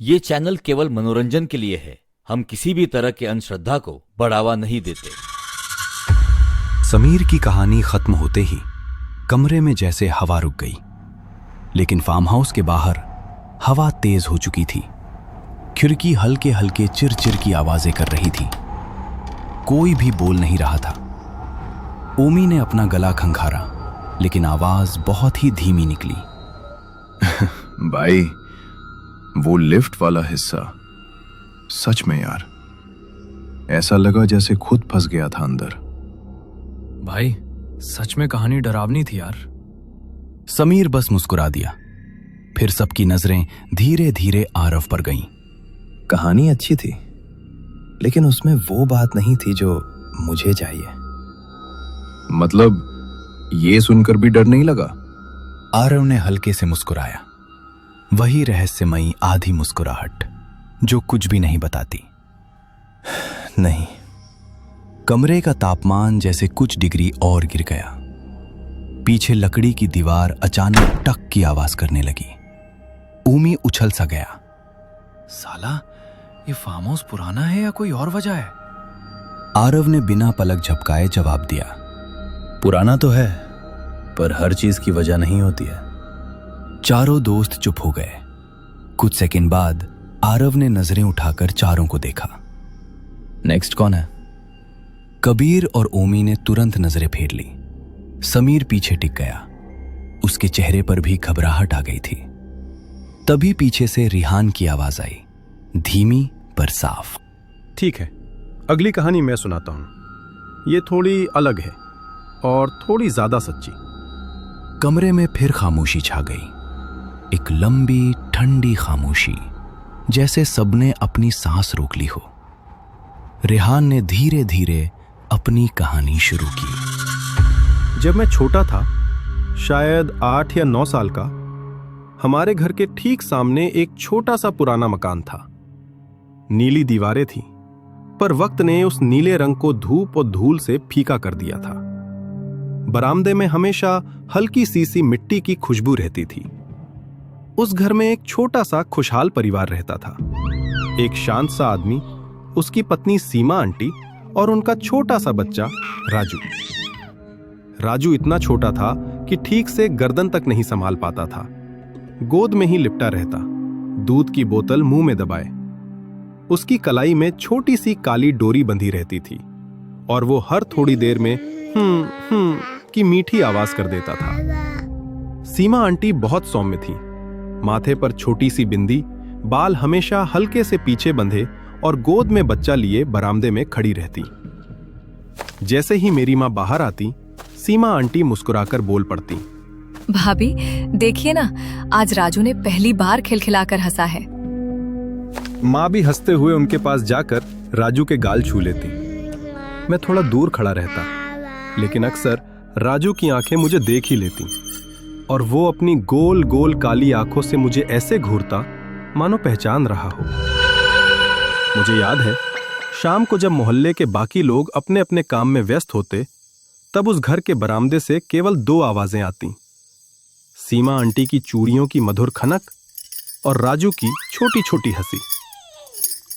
ये चैनल केवल मनोरंजन के लिए है। हम किसी भी तरह के अंधश्रद्धा को बढ़ावा नहीं देते। समीर की कहानी खत्म होते ही कमरे में जैसे हवा रुक गई, लेकिन फार्म हाउस के बाहर हवा तेज हो चुकी थी। खिड़की हल्के हल्के चिरचिर की आवाजें कर रही थी। कोई भी बोल नहीं रहा था। ओमी ने अपना गला खंखारा, लेकिन आवाज बहुत ही धीमी निकली। भाई, वो लिफ्ट वाला हिस्सा, सच में यार, ऐसा लगा जैसे खुद फंस गया था अंदर। भाई, सच में कहानी डरावनी थी यार। समीर बस मुस्कुरा दिया। फिर सबकी नजरें धीरे धीरे आरव पर गईं। कहानी अच्छी थी, लेकिन उसमें वो बात नहीं थी जो मुझे चाहिए। मतलब ये सुनकर भी डर नहीं लगा? आरव ने हल्के से मुस्कुराया। वही रहस्यमयी आधी मुस्कुराहट जो कुछ भी नहीं बताती। नहीं। कमरे का तापमान जैसे कुछ डिग्री और गिर गया। पीछे लकड़ी की दीवार अचानक टक की आवाज करने लगी। ओमी उछल सा गया। साला, ये फार्म हाउस पुराना है या कोई और वजह है? आरव ने बिना पलक झपकाए जवाब दिया, पुराना तो है, पर हर चीज की वजह नहीं होती है। चारों दोस्त चुप हो गए। कुछ सेकंड बाद आरव ने नजरें उठाकर चारों को देखा। नेक्स्ट कौन है? कबीर और ओमी ने तुरंत नजरें फेर ली। समीर पीछे टिक गया। उसके चेहरे पर भी घबराहट आ गई थी। तभी पीछे से रिहान की आवाज आई, धीमी पर साफ। ठीक है, अगली कहानी मैं सुनाता हूं। ये थोड़ी अलग है और थोड़ी ज्यादा सच्ची। कमरे में फिर खामोशी छा गई। एक लंबी ठंडी खामोशी, जैसे सबने अपनी सांस रोक ली हो। रिहान ने धीरे धीरे अपनी कहानी शुरू की। जब मैं छोटा था, शायद 8 या 9 साल का, हमारे घर के ठीक सामने एक छोटा सा पुराना मकान था। नीली दीवारें थीं, पर वक्त ने उस नीले रंग को धूप और धूल से फीका कर दिया था। बरामदे में हमेशा हल्की सी मिट्टी की खुशबू रहती थी। उस घर में एक छोटा सा खुशहाल परिवार रहता था। एक शांत सा आदमी, उसकी पत्नी सीमा आंटी और उनका छोटा सा बच्चा राजू। राजू इतना छोटा था कि ठीक से गर्दन तक नहीं संभाल पाता था। गोद में ही लिपटा रहता, दूध की बोतल मुंह में दबाए। उसकी कलाई में छोटी सी काली डोरी बंधी रहती थी और वो हर थोड़ी देर में की मीठी आवाज कर देता था। सीमा आंटी बहुत सौम्य थी। माथे पर छोटी सी बिंदी, बाल हमेशा हल्के से पीछे बंधे और गोद में बच्चा लिए बरामदे में खड़ी रहती। जैसे ही मेरी मां बाहर आती, सीमा आंटी मुस्कुराकर बोल पड़ती, भाभी देखिए ना, आज राजू ने पहली बार खिलखिलाकर हंसा है। मां भी हंसते हुए उनके पास जाकर राजू के गाल छू लेती। मैं थोड़ा दूर खड़ा रहता, लेकिन अक्सर राजू की आंखें मुझे देख ही लेती और वो अपनी गोल गोल काली आंखों से मुझे ऐसे घूरता मानो पहचान रहा हो। मुझे याद है, शाम को जब मोहल्ले के बाकी लोग अपने अपने काम में व्यस्त होते, तब उस घर के बरामदे से केवल 2 आवाजें आती, सीमा आंटी की चूड़ियों की मधुर खनक और राजू की छोटी छोटी हंसी।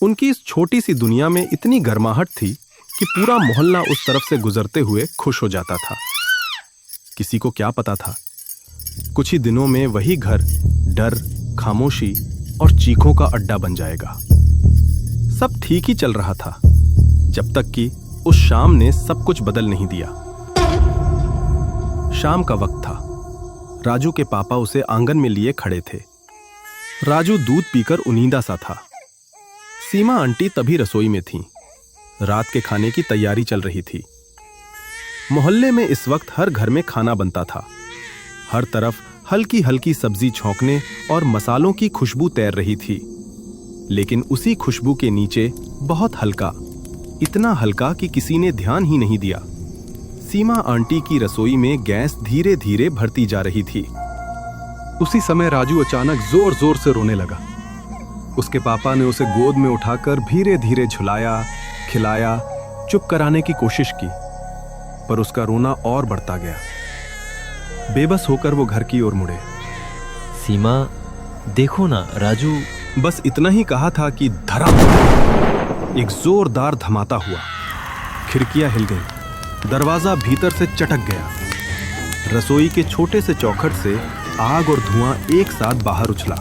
उनकी इस छोटी सी दुनिया में इतनी गर्माहट थी कि पूरा मोहल्ला उस तरफ से गुजरते हुए खुश हो जाता था। किसी को क्या पता था, कुछ ही दिनों में वही घर डर, खामोशी और चीखों का अड्डा बन जाएगा। सब ठीक ही चल रहा था, जब तक कि उस शाम ने सब कुछ बदल नहीं दिया। शाम का वक्त था। राजू के पापा उसे आंगन में लिए खड़े थे। राजू दूध पीकर उनींदा सा था। सीमा आंटी तभी रसोई में थीं। रात के खाने की तैयारी चल रही थी। मोहल्ले में इस वक्त हर घर में खाना बनता था। हर तरफ हल्की हल्की सब्जी छौंकने और मसालों की खुशबू तैर रही थी। लेकिन उसी खुशबू के नीचे बहुत हल्का, इतना हल्का कि किसी ने ध्यान ही नहीं दिया, सीमा आंटी की रसोई में गैस धीरे धीरे भरती जा रही थी। उसी समय राजू अचानक जोर जोर से रोने लगा। उसके पापा ने उसे गोद में उठाकर धीरे धीरे झुलाया, खिलाया, चुप कराने की कोशिश की, पर उसका रोना और बढ़ता गया। बेबस होकर वो घर की ओर मुड़े। सीमा, देखो ना, राजू बस इतना ही कहा था कि धड़ाम एक जोरदार धमाका हुआ। खिड़कियां हिल गईं, दरवाजा भीतर से चटक गया। रसोई के छोटे से चौखट से आग और धुआं एक साथ बाहर उछला।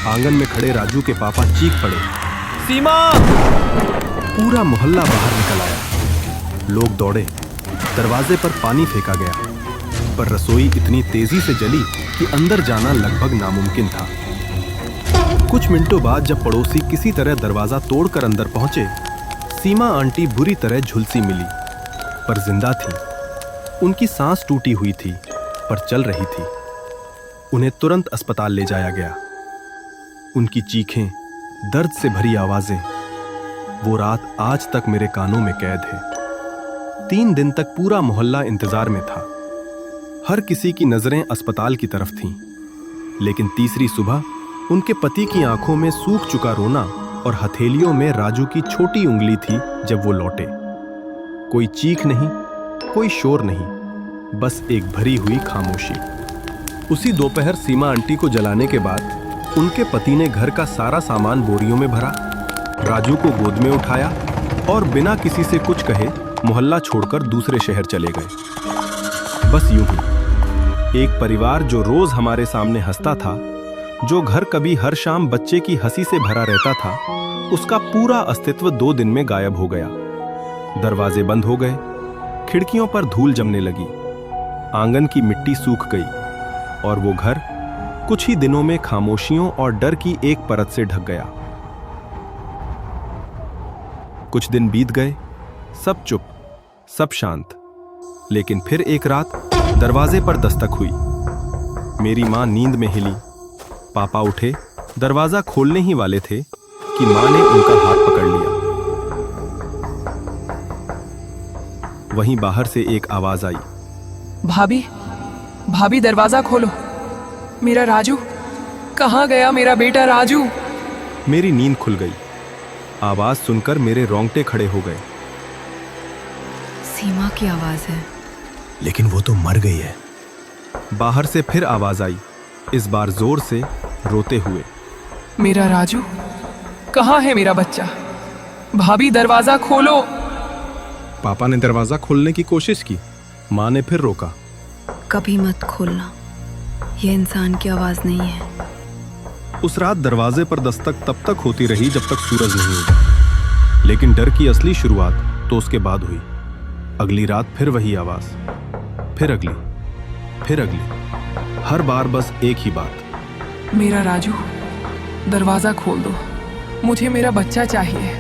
आंगन में खड़े राजू के पापा चीख पड़े, सीमा! पूरा मोहल्ला बाहर निकल आया। लोग दौड़े, दरवाजे पर पानी फेंका गया, पर रसोई इतनी तेजी से जली कि अंदर जाना लगभग नामुमकिन था। कुछ मिनटों बाद जब पड़ोसी किसी तरह दरवाजा तोड़कर अंदर पहुंचे, सीमा आंटी बुरी तरह झुलसी मिली, पर जिंदा थी। उनकी सांस टूटी हुई थी, पर चल रही थी। उन्हें तुरंत अस्पताल ले जाया गया। उनकी चीखें, दर्द से भरी आवाजें, वो रात आज तक मेरे कानों में कैद है। 3 दिन तक पूरा मोहल्ला इंतजार में था। हर किसी की नजरें अस्पताल की तरफ थीं। लेकिन तीसरी सुबह उनके पति की आंखों में सूख चुका रोना और हथेलियों में राजू की छोटी उंगली थी जब वो लौटे। कोई चीख नहीं, कोई शोर नहीं, बस एक भरी हुई खामोशी। उसी दोपहर सीमा आंटी को जलाने के बाद उनके पति ने घर का सारा सामान बोरियों में भरा, राजू को गोद में उठाया और बिना किसी से कुछ कहे मोहल्ला छोड़कर दूसरे शहर चले गए। बस यूं ही एक परिवार जो रोज हमारे सामने हंसता था, जो घर कभी हर शाम बच्चे की हंसी से भरा रहता था, उसका पूरा अस्तित्व 2 दिन में गायब हो गया। दरवाजे बंद हो गए, खिड़कियों पर धूल जमने लगी, आंगन की मिट्टी सूख गई और वो घर कुछ ही दिनों में खामोशियों और डर की एक परत से ढक गया। कुछ दिन बीत गए, सब चुप, सब शांत। लेकिन फिर एक रात दरवाजे पर दस्तक हुई। मेरी मां नींद में हिली। पापा उठे, दरवाजा खोलने ही वाले थे कि मां ने उनका हाथ पकड़ लिया। वहीं बाहर से एक आवाज आई, भाभी, भाभी दरवाजा खोलो, मेरा राजू कहाँ गया, मेरा बेटा राजू। मेरी नींद खुल गई। आवाज सुनकर मेरे रोंगटे खड़े हो गए। सीमा की आवाज है। लेकिन वो तो मर गई है। बाहर से फिर आवाज आई, इस बार जोर से, रोते हुए, मेरा राजू कहाँ है, मेरा बच्चा? भाभी दरवाजा खोलो। पापा ने दरवाजा खोलने की कोशिश की। मां ने फिर रोका, कभी मत खोलना, ये इंसान की आवाज नहीं है। उस रात दरवाजे पर दस्तक तब तक होती रही जब तक सूरज नहीं उगा। लेकिन डर की असली शुरुआत तो उसके बाद हुई। अगली रात फिर वही आवाज, फिर अगली, फिर अगली। हर बार बस एक ही बात, मेरा राजू दरवाजा खोल दो, मुझे मेरा बच्चा चाहिए।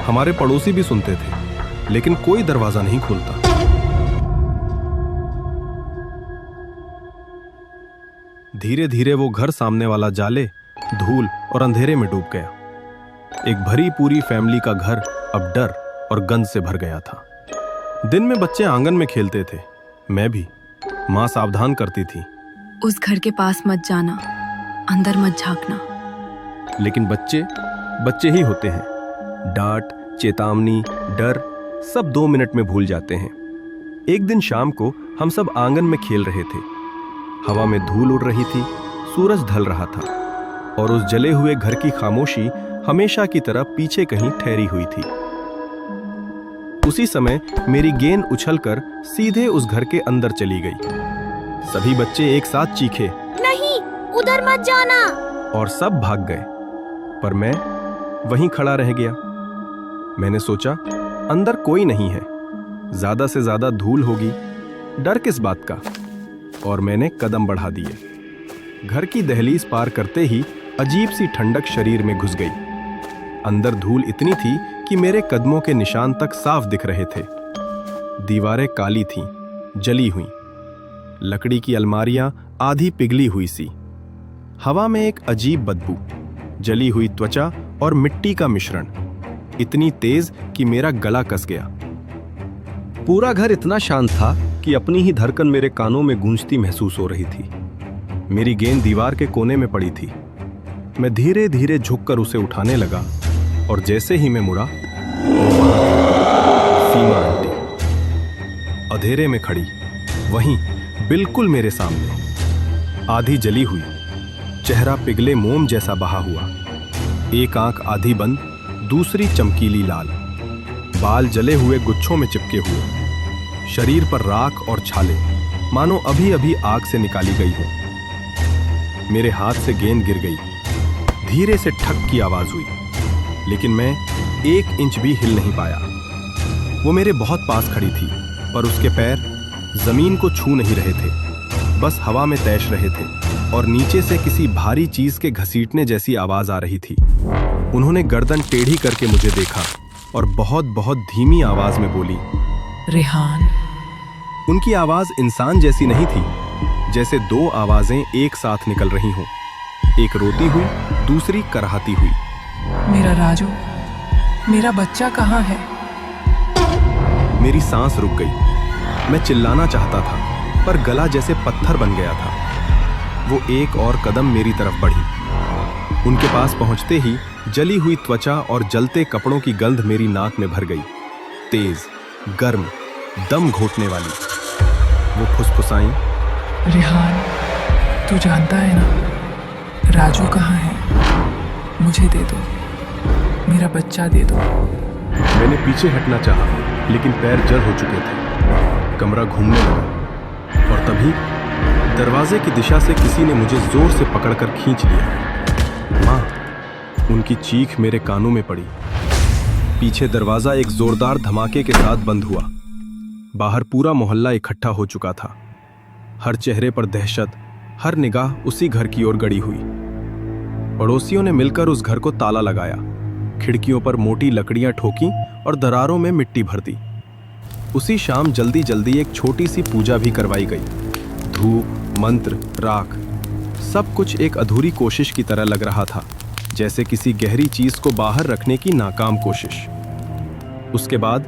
हमारे पड़ोसी भी सुनते थे, लेकिन कोई दरवाजा नहीं खोलता। धीरे धीरे वो घर सामने वाला जाले, धूल और अंधेरे में डूब गया। एक भरी पूरी फैमिली का घर अब डर और गंध से भर गया था। दिन में बच्चे आंगन में खेलते थे, मैं भी। मां सावधान करती थी, उस घर के पास मत जाना, अंदर मत झांकना। लेकिन बच्चे बच्चे ही होते हैं। डांट, चेतावनी, डर सब 2 मिनट में भूल जाते हैं। एक दिन शाम को हम सब आंगन में खेल रहे थे। हवा में धूल उड़ रही थी, सूरज ढल रहा था और उस जले हुए घर की खामोशी हमेशा की तरह पीछे कहीं ठहरी हुई थी। उसी समय मेरी गेंद उछलकर सीधे उस घर के अंदर चली गई। सभी बच्चे एक साथ चीखे, नहीं, उधर मत जाना, और सब भाग गए। पर मैं वहीं खड़ा रह गया। मैंने सोचा, अंदर कोई नहीं है, ज्यादा से ज्यादा धूल होगी, डर किस बात का। और मैंने कदम बढ़ा दिए। घर की दहलीज पार करते ही अजीब सी ठंडक शरीर में घुस गई। अंदर धूल इतनी थी कि मेरे कदमों के निशान तक साफ दिख रहे थे। दीवारें काली थीं, जली हुई। लकड़ी की अलमारियां आधी पिघली हुई सी। हवा में एक अजीब बदबू, जली हुई त्वचा और मिट्टी का मिश्रण, इतनी तेज कि मेरा गला कस गया। पूरा घर इतना शांत था कि अपनी ही धड़कन मेरे कानों में गूंजती महसूस हो रही थी। मेरी गेंद दीवार के कोने में पड़ी थी। मैं धीरे धीरे झुककर उसे उठाने लगा और जैसे ही मैं मुड़ा, सीमा आंटी अंधेरे में खड़ी, वहीं बिल्कुल मेरे सामने, आधी जली हुई, चेहरा पिघले मोम जैसा बहा हुआ, एक आंख आधी बंद, दूसरी चमकीली लाल, बाल जले हुए गुच्छों में चिपके हुए, शरीर पर राख और छाले, मानो अभी अभी आग से निकाली गई हो। मेरे हाथ से गेंद गिर गई, धीरे से ठक की आवाज हुई, लेकिन मैं 1 इंच भी हिल नहीं पाया। वो मेरे बहुत पास खड़ी थी, पर उसके पैर जमीन को छू नहीं रहे थे, बस हवा में तैश रहे थे और नीचे से किसी भारी चीज के घसीटने जैसी आवाज आ रही थी। उन्होंने गर्दन टेढ़ी करके मुझे देखा और बहुत बहुत धीमी आवाज में बोली, रेहान। उनकी आवाज इंसान जैसी नहीं थी, जैसे 2 आवाजें एक साथ निकल रही हों, एक रोती हुई, दूसरी कराहती हुई। मेरा राजू, मेरा बच्चा कहाँ है? मेरी सांस रुक गई। मैं चिल्लाना चाहता था, पर गला जैसे पत्थर बन गया था। वो एक और कदम मेरी तरफ बढ़ी। उनके पास पहुंचते ही जली हुई त्वचा और जलते कपड़ों की गंध मेरी नाक में भर गई, तेज, गर्म, दम घोटने वाली। वो फुसफुसाईं, रेहान, तू जानता है ना राजू कहाँ है? मुझे दे दो, मेरा बच्चा दे दो। मैंने पीछे हटना चाहा, लेकिन पैर जल हो चुके थे। कमरा घूमने लगा और तभी दरवाजे की दिशा से किसी ने मुझे जोर से पकड़कर खींच लिया। माँ! उनकी चीख मेरे कानों में पड़ी। पीछे दरवाजा एक जोरदार धमाके के साथ बंद हुआ। बाहर पूरा मोहल्ला इकट्ठा हो चुका था। हर चेहरे पर दहशत, हर निगाह उसी घर की ओर गड़ी हुई। पड़ोसियों ने मिलकर उस घर को ताला लगाया, खिड़कियों पर मोटी लकड़ियां ठोकी और दरारों में मिट्टी भर दी। उसी शाम जल्दी जल्दी एक छोटी सी पूजा भी करवाई गई। धूप, मंत्र, राख, सब कुछ एक अधूरी कोशिश की तरह लग रहा था, जैसे किसी गहरी चीज को बाहर रखने की नाकाम कोशिश। उसके बाद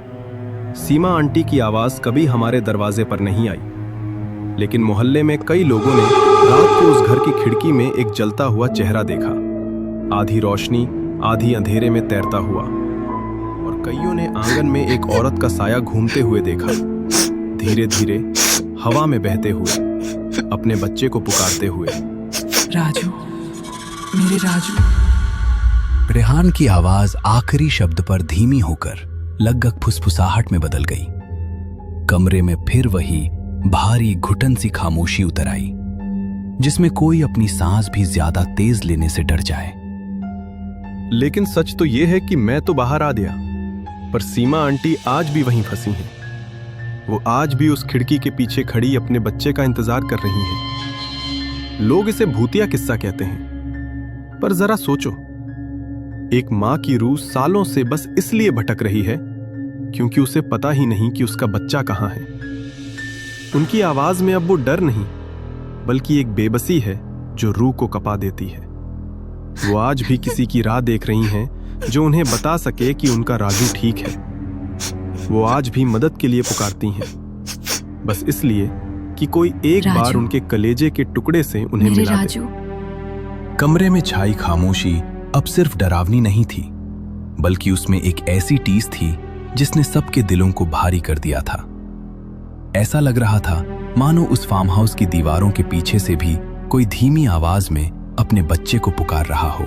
सीमा आंटी की आवाज कभी हमारे दरवाजे पर नहीं आई, लेकिन मोहल्ले में कई लोगों ने रात को उस घर की खिड़की में एक जलता हुआ चेहरा देखा, आधी रोशनी आधी अंधेरे में तैरता हुआ। और कईयों ने आंगन में एक औरत का साया घूमते हुए देखा, धीरे धीरे हवा में बहते हुए, अपने बच्चे को पुकारते हुए। राजू, मेरे राजू। रेहान की आवाज आखिरी शब्द पर धीमी होकर लगभग फुसफुसाहट में बदल गई। कमरे में फिर वही भारी घुटन सी खामोशी उतर आई, जिसमें कोई अपनी सांस भी ज्यादा तेज लेने से डर जाए। लेकिन सच तो यह है कि मैं तो बाहर आ गया, पर सीमा आंटी आज भी वहीं फंसी हैं। वो आज भी उस खिड़की के पीछे खड़ी अपने बच्चे का इंतजार कर रही हैं। लोग इसे भूतिया किस्सा कहते हैं, पर जरा सोचो, एक मां की रूह सालों से बस इसलिए भटक रही है क्योंकि उसे पता ही नहीं कि उसका बच्चा कहां है। उनकी आवाज में अब वो डर नहीं, बल्कि एक बेबसी है जो रूह को कपा देती है। वो आज भी किसी की राह देख रही हैं जो उन्हें बता सके कि उनका राजू ठीक है। वो आज भी मदद के लिए पुकारती हैं, बस इसलिए कि कोई एक बार उनके कलेजे के टुकड़े से उन्हें मिला दे। कमरे में छाई खामोशी अब सिर्फ डरावनी नहीं थी, बल्कि उसमें एक ऐसी टीस थी जिसने सबके दिलों को भारी कर दिया था। ऐसा लग रहा था मानो उस फार्म हाउस की दीवारों के पीछे से भी कोई धीमी आवाज में अपने बच्चे को पुकार रहा हो।